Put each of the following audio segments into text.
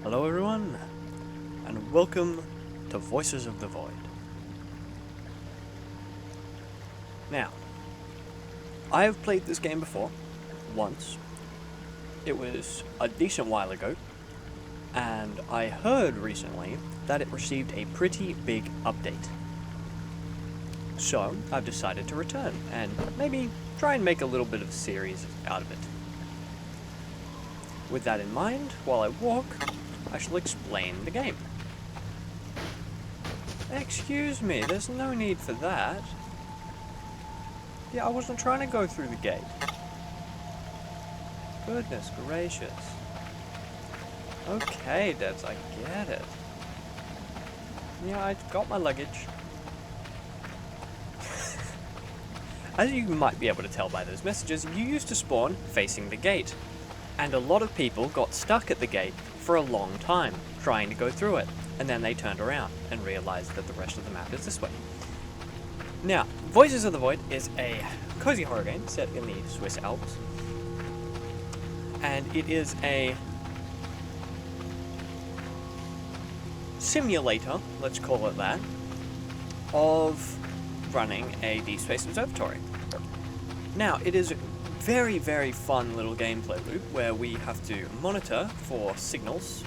Hello everyone, and welcome to Voices of the Void. Now, I have played this game before, once. It was a decent while ago, and I heard recently that it received a pretty big update. So, I've decided to return, and maybe try and make a little bit of a series out of it. With that in mind, while I walk, I shall explain the game. Excuse me, there's no need for that. Yeah, I wasn't trying to go through the gate. Goodness gracious. Okay, Debs, I get it. Yeah, I got my luggage. As you might be able to tell by those messages, you used to spawn facing the gate. And a lot of people got stuck at the gate for a long time, trying to go through it, and then they turned around and realized that the rest of the map is this way. Now, Voices of the Void is a cozy horror game set in the Swiss Alps, and it is a simulator, let's call it that, of running a deep space observatory. Now, it is very, very fun little gameplay loop where we have to monitor for signals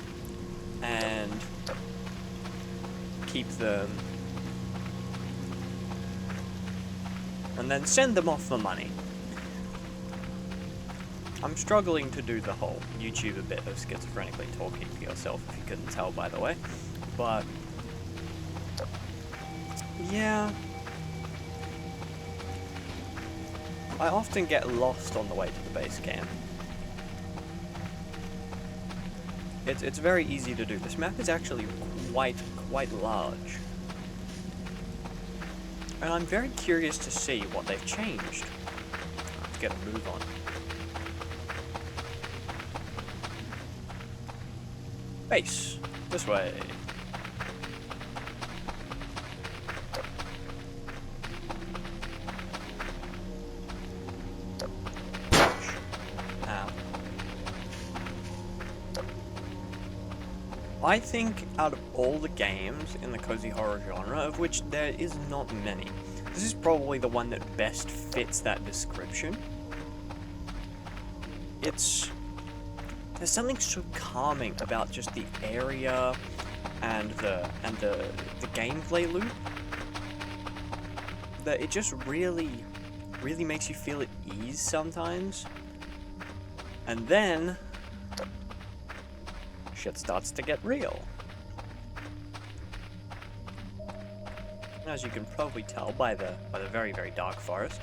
and keep them and then send them off for money. I'm struggling to do the whole YouTube bit of schizophrenically talking to yourself, if you couldn't tell, by the way, but yeah, I often get lost on the way to the base camp. It's very easy to do. This map is actually quite large. And I'm very curious to see what they've changed. Let's get a move on. Base. This way. I think out of all the games in the cozy horror genre, of which there is not many, this is probably the one that best fits that description. There's something so calming about just the area and the gameplay loop that it just really makes you feel at ease sometimes. And then shit starts to get real. As you can probably tell by the very, very dark forest.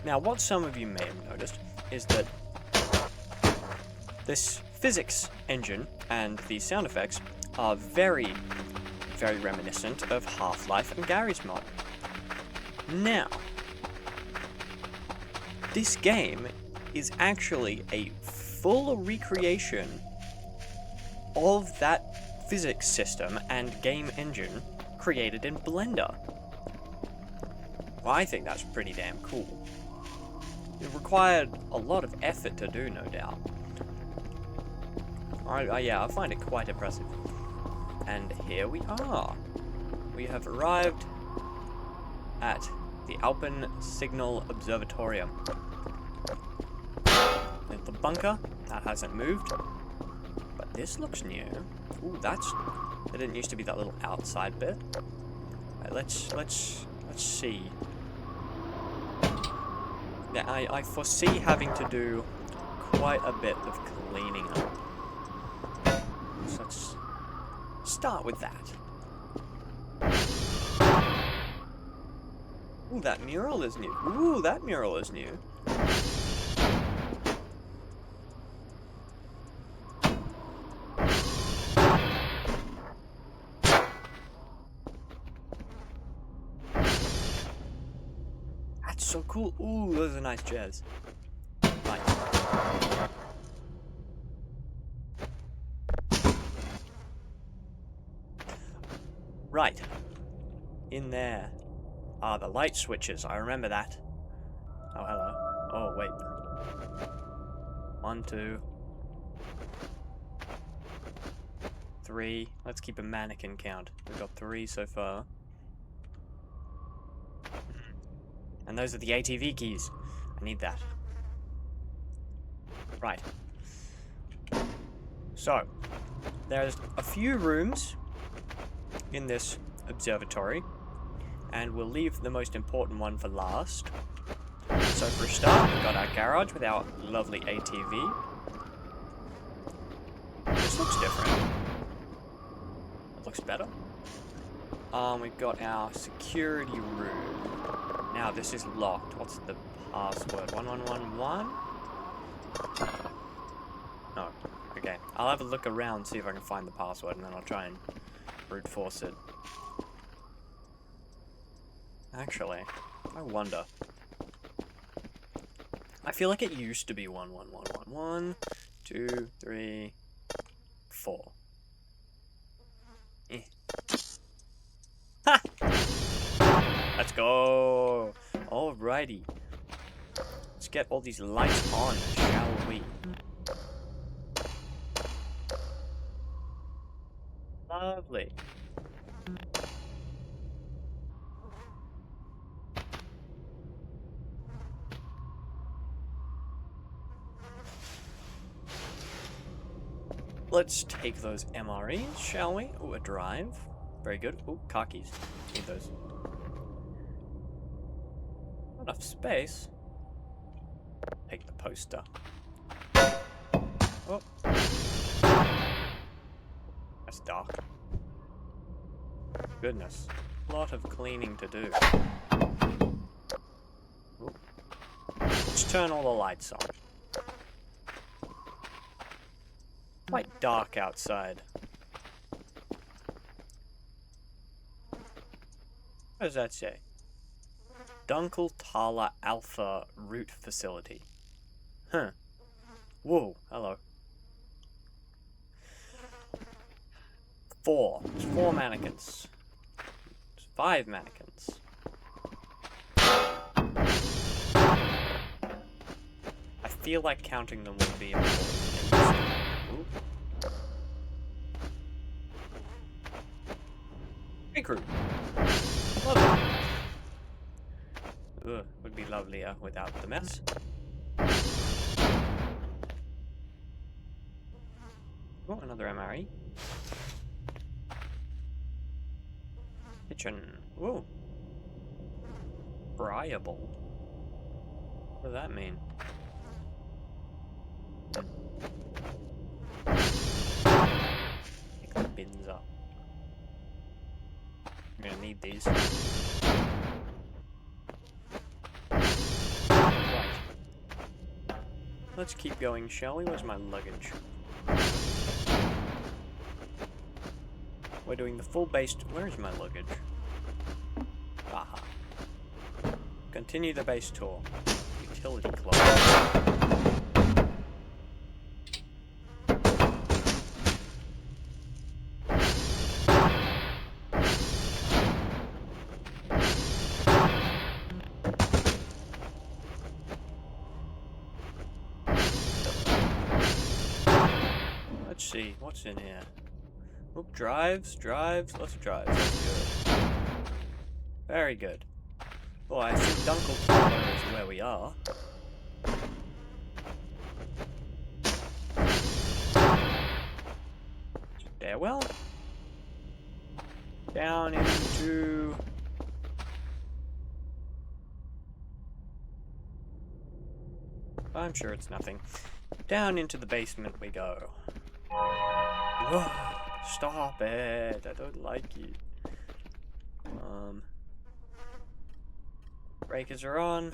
Now, what some of you may have noticed is that this physics engine and these sound effects are very, very reminiscent of Half-Life and Garry's Mod. Now, this game is actually a full recreation of that physics system and game engine created in Blender. Well, I think that's pretty damn cool. It required a lot of effort to do, no doubt. Yeah, I find it quite impressive. And here we are. We have arrived at the Alpen Signal Observatorium. The bunker, that hasn't moved, but this looks new. Ooh, there didn't used to be that little outside bit. Right, let's see. Yeah, I foresee having to do quite a bit of cleaning up. So let's start with that. Ooh, that mural is new. Ooh, that mural is new. So cool. Ooh, those are nice chairs. Nice. Right. In there are the light switches. I remember that. Oh, hello. Oh, wait. 1, 2. 3. Let's keep a mannequin count. We've got 3 so far. And those are the ATV keys. I need that. Right. So, there's a few rooms in this observatory, and we'll leave the most important one for last. So for a start, we've got our garage with our lovely ATV. This looks different. It looks better. We've got our security room. Now this is locked. What's the password? 1111? No. Okay. I'll have a look around, see if I can find the password, and then I'll try and brute force it. Actually, I wonder. I feel like it used to be 11111. 1, 2, 3, 4. Ha! Let's go! Alrighty. Let's get all these lights on, shall we? Lovely. Let's take those MREs, shall we? Oh, a drive. Very good. Oh, car keys. Need those. Not enough space. Take the poster. Oh. That's dark. Goodness. A lot of cleaning to do. Ooh. Let's turn all the lights on. Quite dark outside. What does that say? Dunkel Tala Alpha Root Facility. Huh. Whoa, hello. 4. There's 4 mannequins. There's 5 mannequins. I feel like counting them will be important. Ooh. Big room. Lovely. Ugh, would be lovelier without the mess. Oh, another MRE. Kitchen. Whoa. Friable. What does that mean? Pick the bins up. I'm gonna need these. Right. Let's keep going, shall we? Where's my luggage? We're doing the full base. Where's my luggage? Aha. Continue the base tour. Utility closet. Let's see, what's in here? Oop, drives, lots of drives. That's good. Very good. Well, I think Dunkel Tower is where we are. Stairwell. Down into... I'm sure it's nothing. Down into the basement we go. Whoa, stop it. I don't like you. Breakers are on.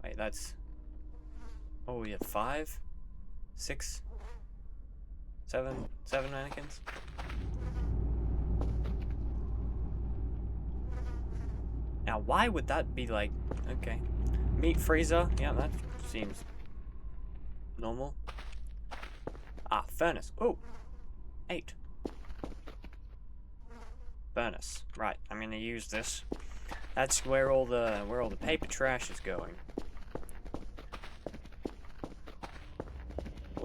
Wait, that's... Oh, we have 5? 6? 7? 7 mannequins? Now, why would that be like... Okay. Meat freezer? Yeah, that seems normal. Ah, furnace. Oh! 8. Furnace. Right, I'm gonna use this. That's where all the paper trash is going.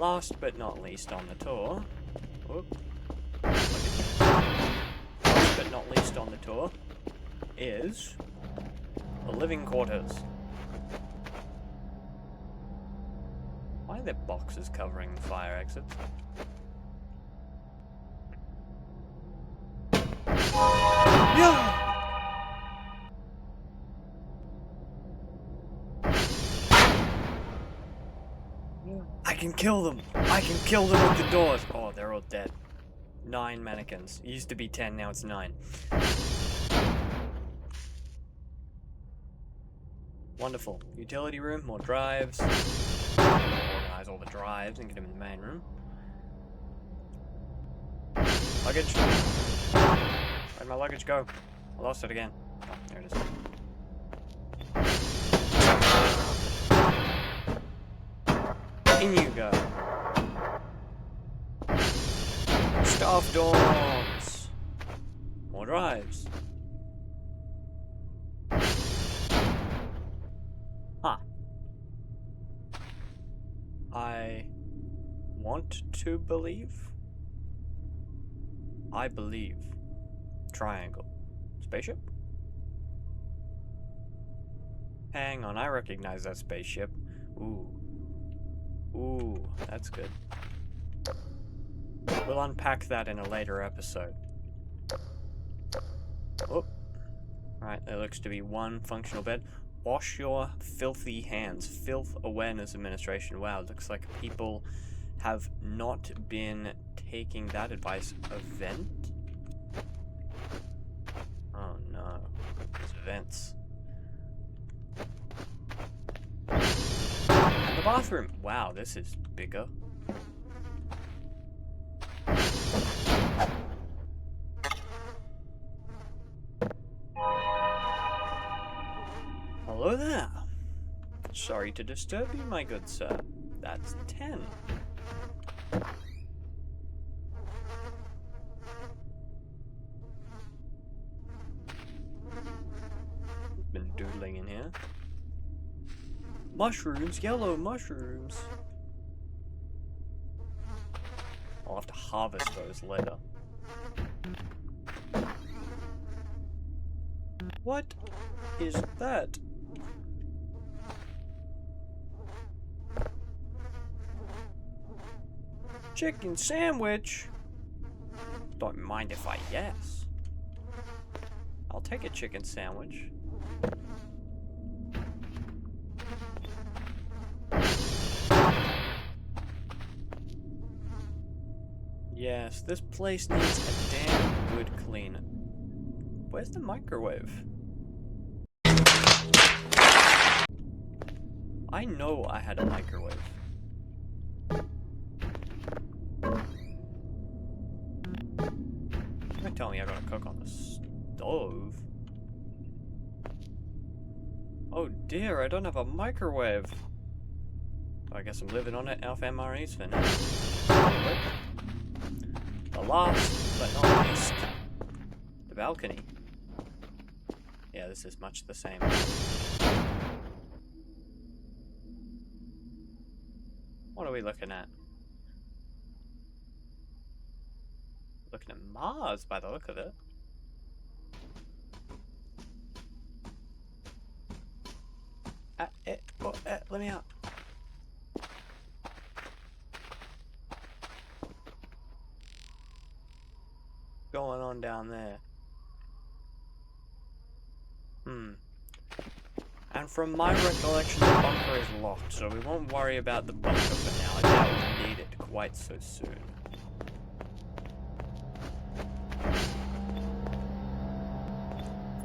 Last but not least on the tour, last but not least on the tour is the living quarters. Why are there boxes covering the fire exits? Yeah! I can kill them! I can kill them with the doors! Oh, they're all dead. 9 mannequins. It used to be 10, now it's 9. Wonderful. Utility room, more drives. Organize all the drives and get them in the main room. Luggage. Where'd my luggage go? I lost it again. Oh, there it is. In you go. Staff dorms. More drives. Huh. I want to believe. I believe. Triangle. Spaceship? Hang on, I recognize that spaceship. Ooh. Ooh, that's good. We'll unpack that in a later episode. Oh. Alright, there looks to be one functional bed. Wash your filthy hands. Filth Awareness Administration. Wow, looks like people have not been taking that advice. Event? Oh no. There's events. And the bathroom. Wow, this is bigger. Hello there. Sorry to disturb you, my good sir. That's 10. Been doodling in here. Mushrooms, yellow mushrooms. I'll have to harvest those later. What is that? Chicken sandwich? Don't mind if I guess. I'll take a chicken sandwich. Yes, this place needs a damn good clean. Where's the microwave? I know I had a microwave. You're telling me I gotta cook on the stove? Oh dear, I don't have a microwave. I guess I'm living on it off MREs for now. The last but not least, the balcony. Yeah, this is much the same. What are we looking at? Looking at Mars by the look of it. Let me out. Going on down there. And from my recollection, the bunker is locked, so we won't worry about the bunker for now. I doubt we'll need it quite so soon.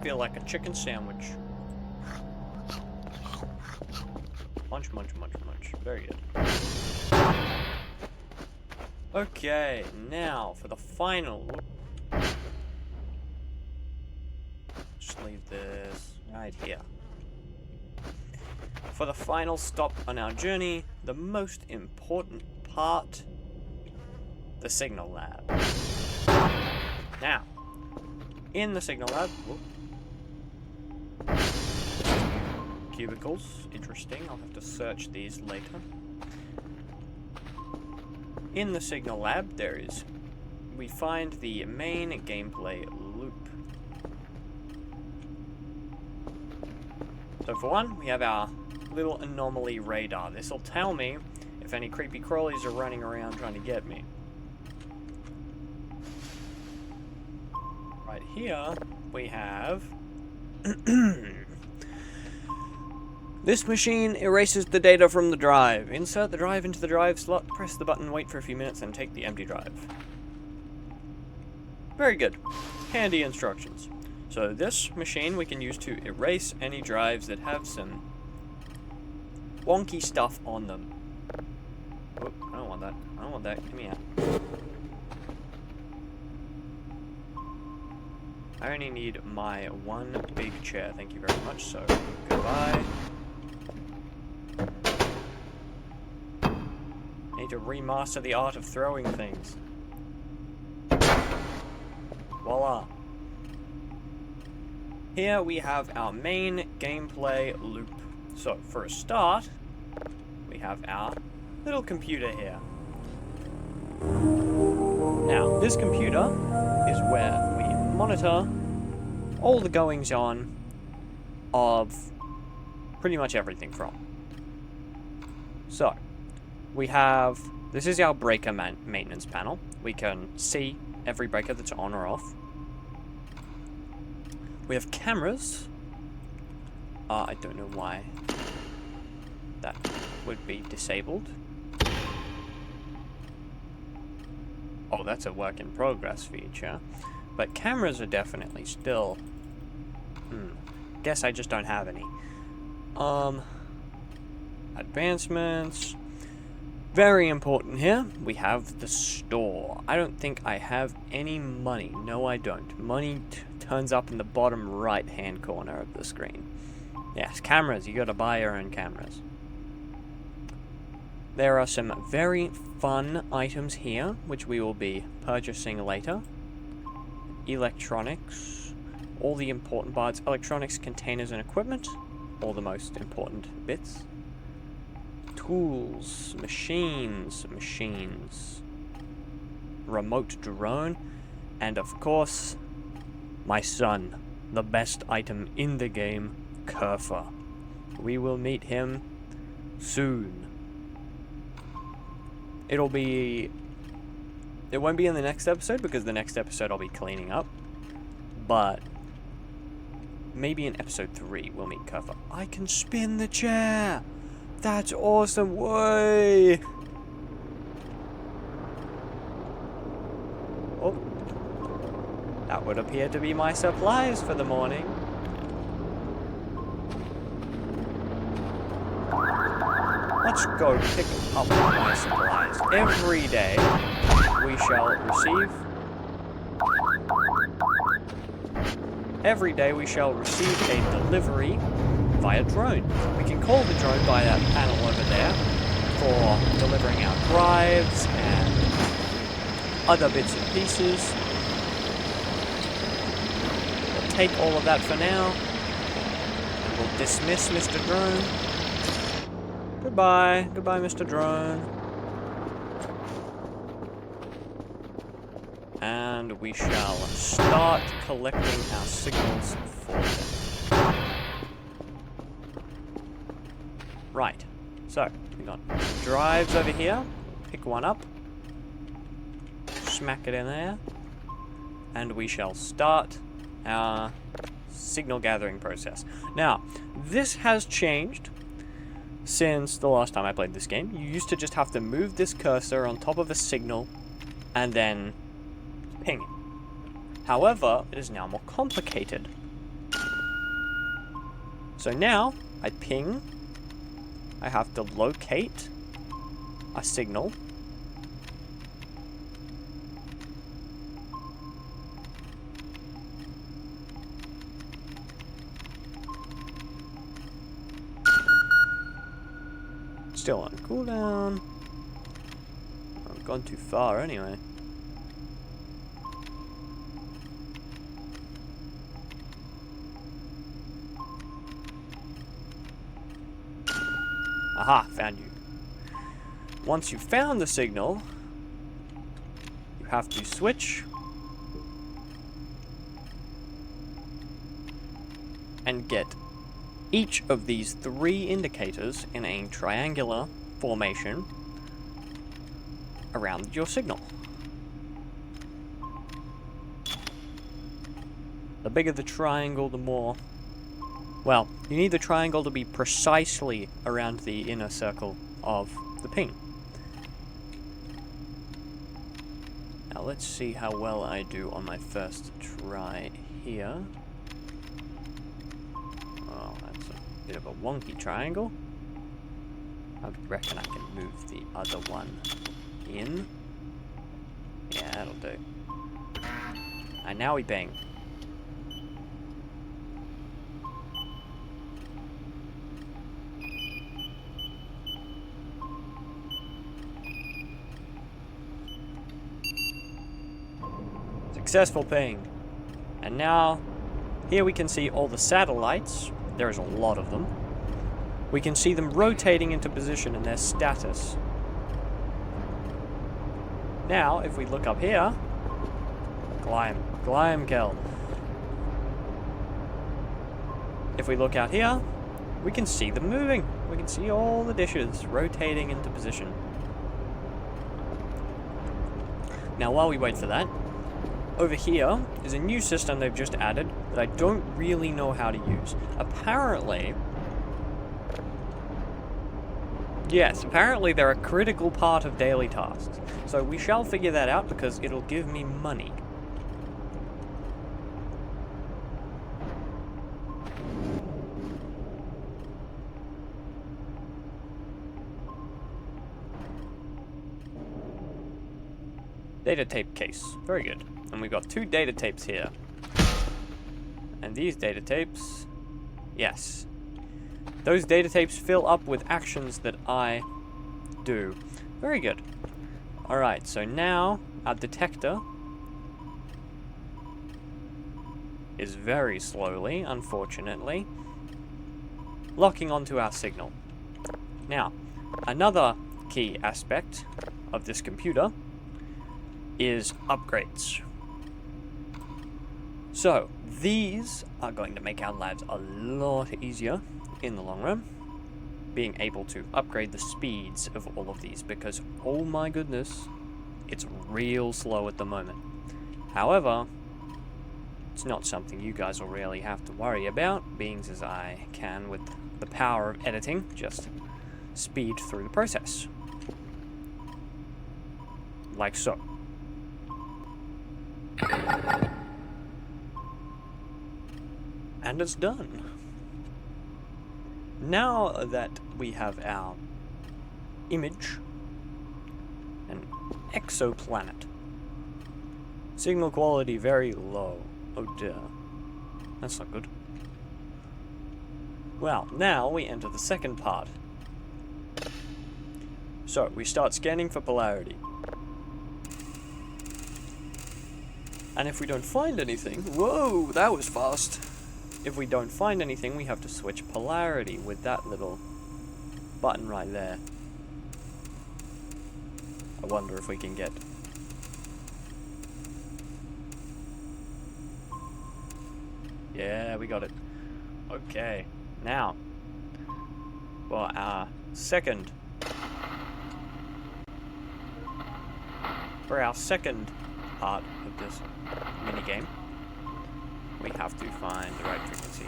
Feel like a chicken sandwich. Munch, munch, munch, munch. Very good. Okay, now for the final. Just leave this right here. For the final stop on our journey, the most important part, the signal lab. Now, in the signal lab, cubicles, interesting, I'll have to search these later. in the Signal Lab, we find the main gameplay loop. So for one, we have our little anomaly radar. This will tell me if any creepy crawlies are running around trying to get me. Right here, we have... This machine erases the data from the drive. Insert the drive into the drive slot, press the button, wait for a few minutes, and take the empty drive. Very good. Handy instructions. So this machine we can use to erase any drives that have some wonky stuff on them. Oh, I don't want that. I don't want that. Give me out. I only need my one big chair. Thank you very much. So, goodbye. I need to remaster the art of throwing things. Voila. Here we have our main gameplay loop. So, for a start, we have our little computer here. Now, this computer is where we monitor all the goings-on of pretty much everything from. So, we have... This is our breaker maintenance panel. We can see every breaker that's on or off. We have cameras. I don't know why that would be disabled. Oh, that's a work in progress feature. But cameras are definitely still... Guess I just don't have any. Advancements. Very important here. We have the store. I don't think I have any money. No, I don't. Money turns up in the bottom right-hand corner of the screen. Yes, cameras. You gotta buy your own cameras. There are some very fun items here, which we will be purchasing later. Electronics. All the important parts. Electronics, containers, and equipment. All the most important bits. Tools, machines, remote drone, and of course, my son, the best item in the game, Kerfer. We will meet him soon. It won't be in the next episode, because the next episode I'll be cleaning up, but maybe in episode 3 we'll meet Kerfer. I can spin the chair! That's awesome, way! Oh. That would appear to be my supplies for the morning. Let's go pick up my supplies. Every day we shall receive... Every day we shall receive a delivery via drone. We can call the drone by that panel over there for delivering our drives and other bits and pieces. We'll take all of that for now, and we'll dismiss Mr. Drone. Goodbye. Goodbye, Mr. Drone. And we shall start collecting our signals for them. Right, so we got drives over here. Pick one up, smack it in there, and we shall start our signal gathering process. Now, this has changed since the last time I played this game. You used to just have to move this cursor on top of a signal and then ping it. However, it is now more complicated. So now, I ping. I have to locate a signal. Still on cooldown. I've gone too far anyway. Aha, found you. Once you've found the signal, have to switch and get each of these 3 indicators in a triangular formation around your signal. The bigger the triangle, the more... Well, you need the triangle to be precisely around the inner circle of the ping. Now let's see how well I do on my first try here. Oh, that's a bit of a wonky triangle. I reckon I can move the other one in. Yeah, that'll do. And now we bang. Successful ping. And now, here we can see all the satellites. There's a lot of them. We can see them rotating into position and their status. Now, if we look up here, climb, Kel. If we look out here, we can see them moving. We can see all the dishes rotating into position. Now, while we wait for that, over here is a new system they've just added that I don't really know how to use. Apparently, they're a critical part of daily tasks. So we shall figure that out because it'll give me money. Data tape case. Very good. And we've got 2 data tapes here. And these data tapes... Yes. Those data tapes fill up with actions that I do. Very good. Alright, so now our detector is very slowly, unfortunately, locking onto our signal. Now, another key aspect of this computer is upgrades. So, these are going to make our lives a lot easier in the long run, being able to upgrade the speeds of all of these, because, oh my goodness, it's real slow at the moment. However, it's not something you guys will really have to worry about, being as I can, with the power of editing, just speed through the process. Like so. And it's done. Now that we have our image, an exoplanet. Signal quality very low. Oh dear. That's not good. Well, now we enter the second part. So, we start scanning for polarity. And if we don't find anything... Whoa, that was fast! If we don't find anything, we have to switch polarity with that little button right there. I wonder if we can get... Yeah, we got it. Okay, now, for our second part of this minigame, we have to find the right frequency.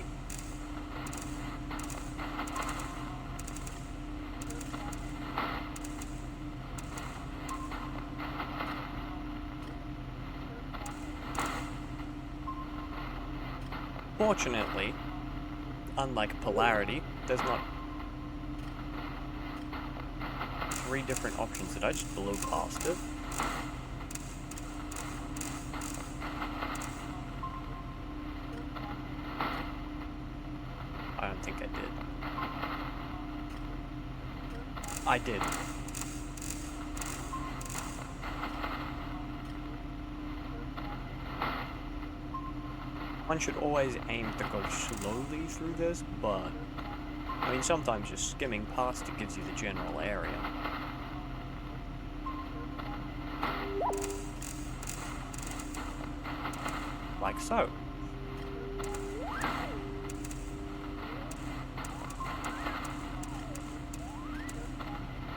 Fortunately, unlike polarity, there's not 3 different options. Did I just blow past it? I don't think I did. I did. One should always aim to go slowly through this, but I mean, sometimes just skimming past it gives you the general area. like so.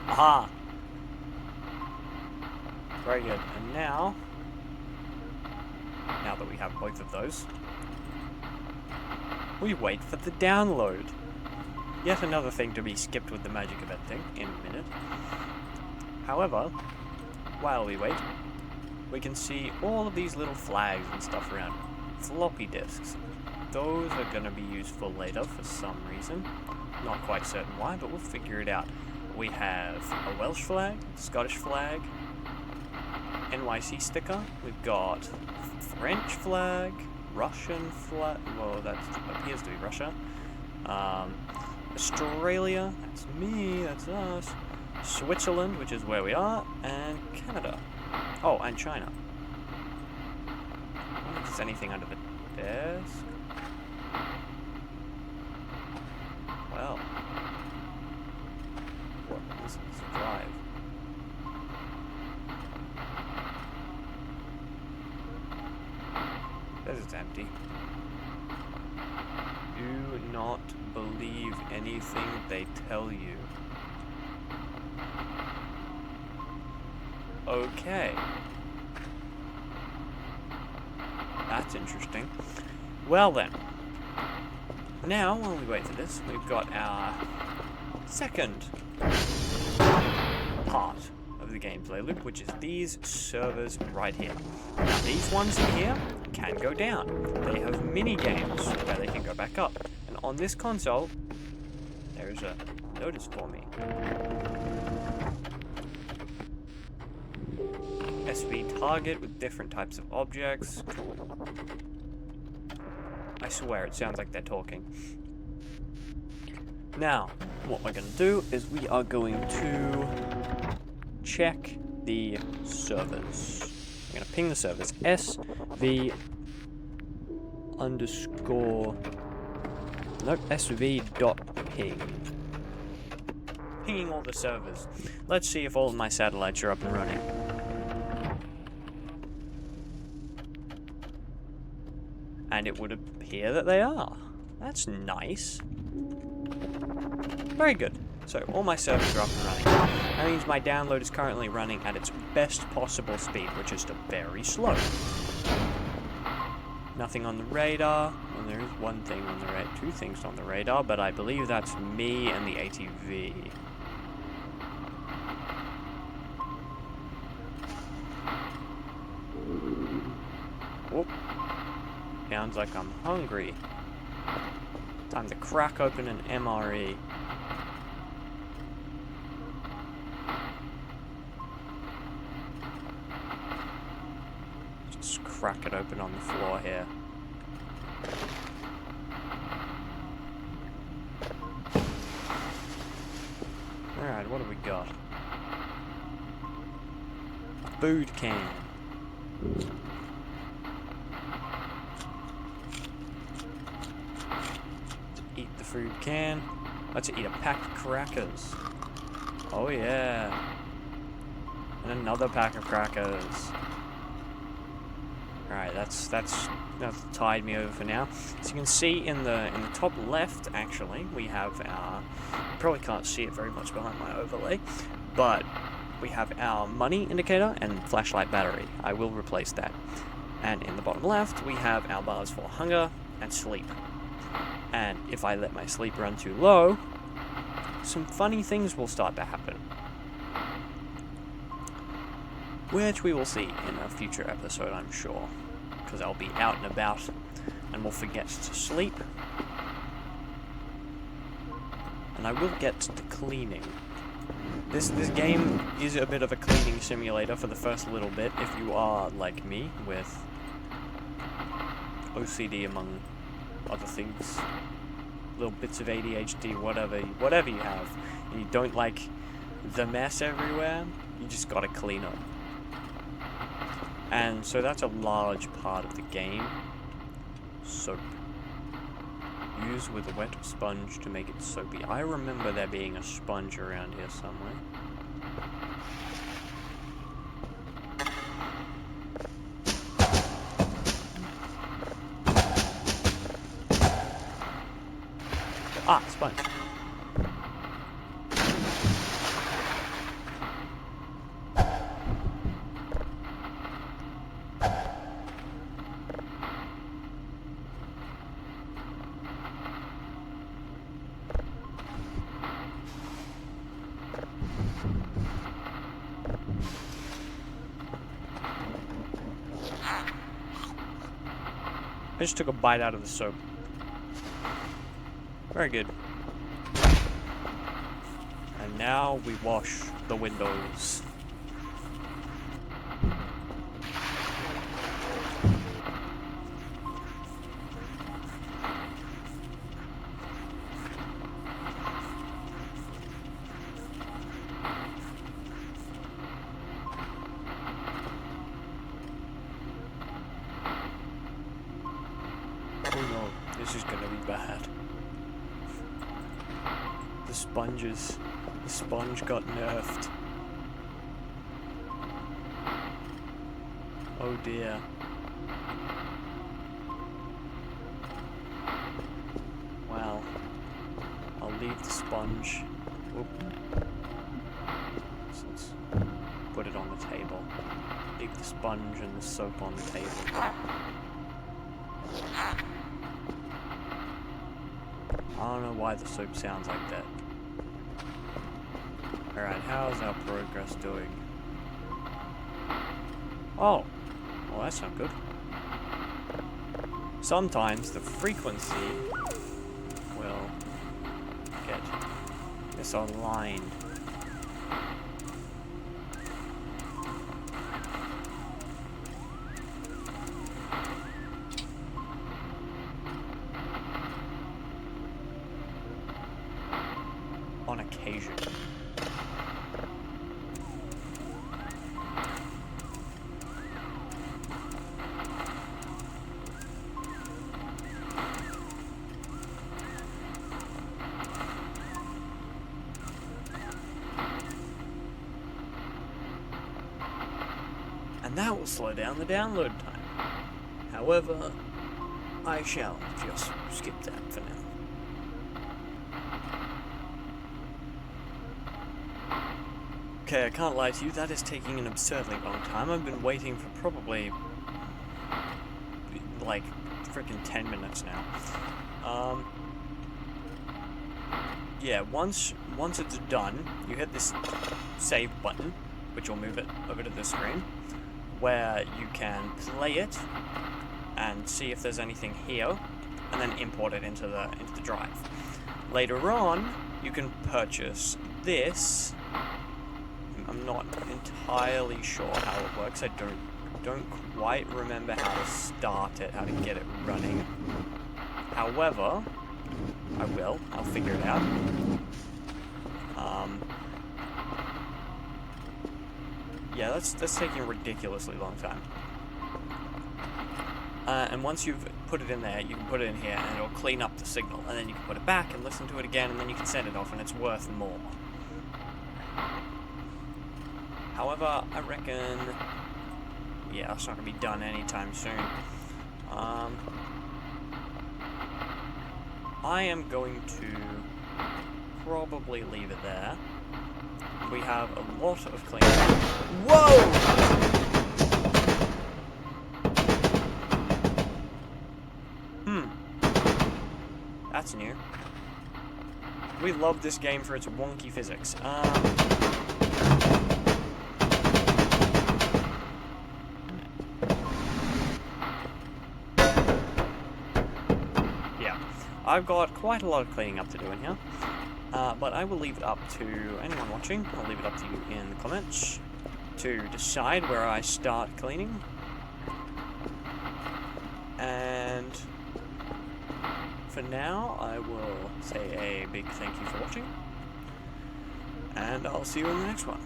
Aha! Very good. And now that we have both of those, we wait for the download. Yet another thing to be skipped with the magic event thing in a minute. However, while we wait, we can see all of these little flags and stuff around. Floppy disks. Those are going to be useful later for some reason. Not quite certain why, but we'll figure it out. We have a Welsh flag, Scottish flag, NYC sticker. We've got French flag, Russian flag. Well, that appears to be Russia. Australia, that's me, that's us. Switzerland, which is where we are, and Canada. Oh, and China. I wonder if there's anything under the desk. Well. What is a drive? This is empty. Do not believe anything they tell you. Okay. That's interesting. Well then. Now, while we wait for this, we've got our second part of the gameplay loop, which is these servers right here. Now, these ones in here can go down. They have mini games where they can go back up. And on this console, there is a notice for me. SV target with different types of objects. I swear, it sounds like they're talking. Now, what we're going to do is we are going to check the servers. I'm going to ping the servers. SV underscore... Nope, SV.ping. Pinging all the servers. Let's see if all of my satellites are up and running. And it would appear that they are. That's nice. Very good. So all my servers are up and running. That means my download is currently running at its best possible speed, which is very slow. Nothing on the radar. Well, there is one thing on the radar, two things on the radar, but I believe that's me and the ATV. Whoop. Sounds like I'm hungry. Time to crack open an MRE. Just crack it open on the floor here. Alright, what have we got? A food can. Eat the food can. Let's eat a pack of crackers. Oh yeah. And another pack of crackers. Alright, that's tied me over for now. As you can see in the top left, actually, we have our... You probably can't see it very much behind my overlay, but we have our money indicator and flashlight battery. I will replace that. And in the bottom left, we have our bars for hunger and sleep. And if I let my sleep run too low, some funny things will start to happen. Which we will see in a future episode, I'm sure. Because I'll be out and about and will forget to sleep. And I will get to cleaning. This game is a bit of a cleaning simulator for the first little bit if you are like me with OCD among other things, little bits of ADHD, whatever you have, and you don't like the mess everywhere, you just gotta clean up. And so that's a large part of the game. Soap. Use with a wet sponge to make it soapy. I remember there being a sponge around here somewhere. Ah, sponge. I just took a bite out of the soap. Very good. And now we wash the windows. Oh no, this is gonna be bad. The sponge got nerfed. Oh dear. Well, I'll leave the sponge. Oop. Let's put it on the table. Leave the sponge and the soap on the table. I don't know why the soap sounds like that. Alright, how's our progress doing? Oh, well that's not good. Sometimes the frequency will get misaligned. On occasion. And that will slow down the download time. However, I shall just skip that for now. Okay, I can't lie to you, that is taking an absurdly long time. I've been waiting for probably like freaking 10 minutes now. Yeah, once it's done, you hit this save button, which will move it over to the screen, where you can play it and see if there's anything here, and then import it into the drive. Later on, you can purchase this. I'm not entirely sure how it works. I don't quite remember how to start it, how to get it running. However, I'll figure it out. Yeah, that's taking a ridiculously long time. And once you've put it in there, you can put it in here, and it'll clean up the signal, and then you can put it back and listen to it again, and then you can send it off, and it's worth more. However, I reckon, yeah, it's not going to be done anytime soon. I am going to probably leave it there. We have a lot of cleaning. Whoa! That's new. We love this game for its wonky physics. I've got quite a lot of cleaning up to do in here, but I will leave it up to anyone watching. I'll leave it up to you in the comments to decide where I start cleaning. And for now, I will say a big thank you for watching, and I'll see you in the next one.